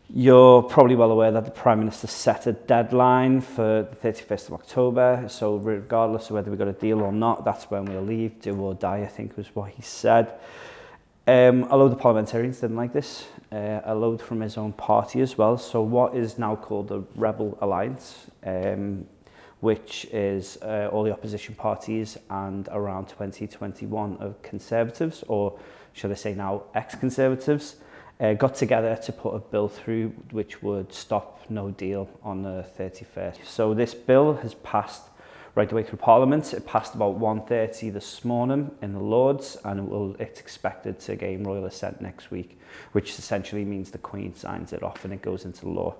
You're probably well aware that the Prime Minister set a deadline for the 31st of October, so regardless of whether we got a deal or not, that's when we'll leave, do or die, I think was what he said. A load of parliamentarians didn't like this, a load from his own party as well, so what is now called the Rebel Alliance, which is all the opposition parties and around 2021 of Conservatives, or should I say now ex-Conservatives, got together to put a bill through which would stop no deal on the 31st. So this bill has passed right the way through Parliament. It passed about 1:30 this morning in the Lords, and it's expected to gain royal assent next week, which essentially means the Queen signs it off and it goes into law.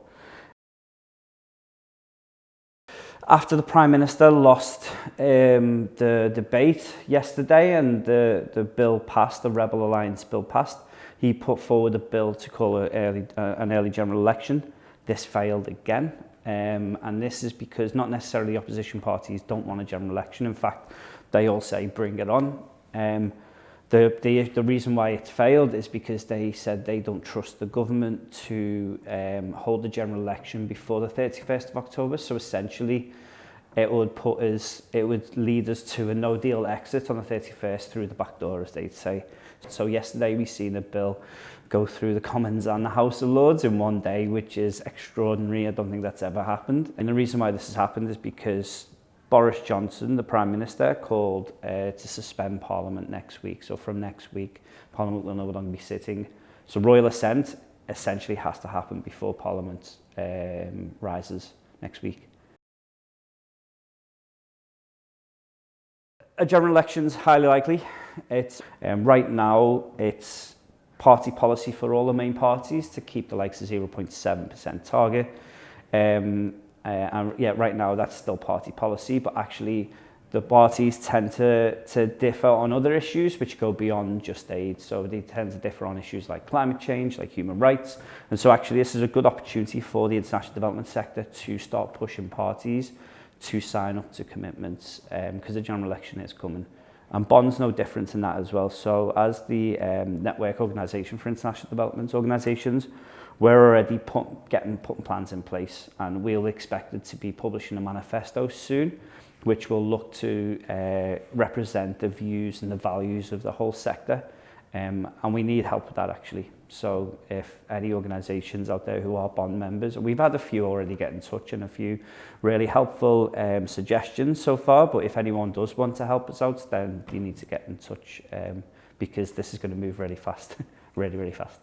After the Prime Minister lost the debate yesterday and the bill passed, the Rebel Alliance bill passed, he put forward a bill to call an early general election. This failed again, and this is because not necessarily the opposition parties don't want a general election. In fact, they all say bring it on. The reason why it failed is because they said they don't trust the government to hold the general election before the 31st of October. So essentially, it would lead us to a no-deal exit on the 31st through the back door, as they'd say. So yesterday we seen a bill go through the Commons and the House of Lords in one day, which is extraordinary. I don't think that's ever happened. And the reason why this has happened is because Boris Johnson, the Prime Minister, called to suspend Parliament next week. So from next week, Parliament will no longer be sitting. So royal assent essentially has to happen before Parliament rises next week. A general election is highly likely. It's right now it's party policy for all the main parties to keep the likes of 0.7% target. And yeah, right now that's still party policy, but actually the parties tend to differ on other issues which go beyond just aid. So they tend to differ on issues like climate change, like human rights. And so actually this is a good opportunity for the international development sector to start pushing parties to sign up to commitments, because the general election is coming. And Bond's no different in that as well. So as the Network Organisation for International Development Organisations, we're already putting plans in place, and we'll expect it to be publishing a manifesto soon, which will look to represent the views and the values of the whole sector. And we need help with that, actually. So if any organisations out there who are Bond members, we've had a few already get in touch and a few really helpful suggestions so far, but if anyone does want to help us out, then you need to get in touch, because this is going to move really fast, really, really fast.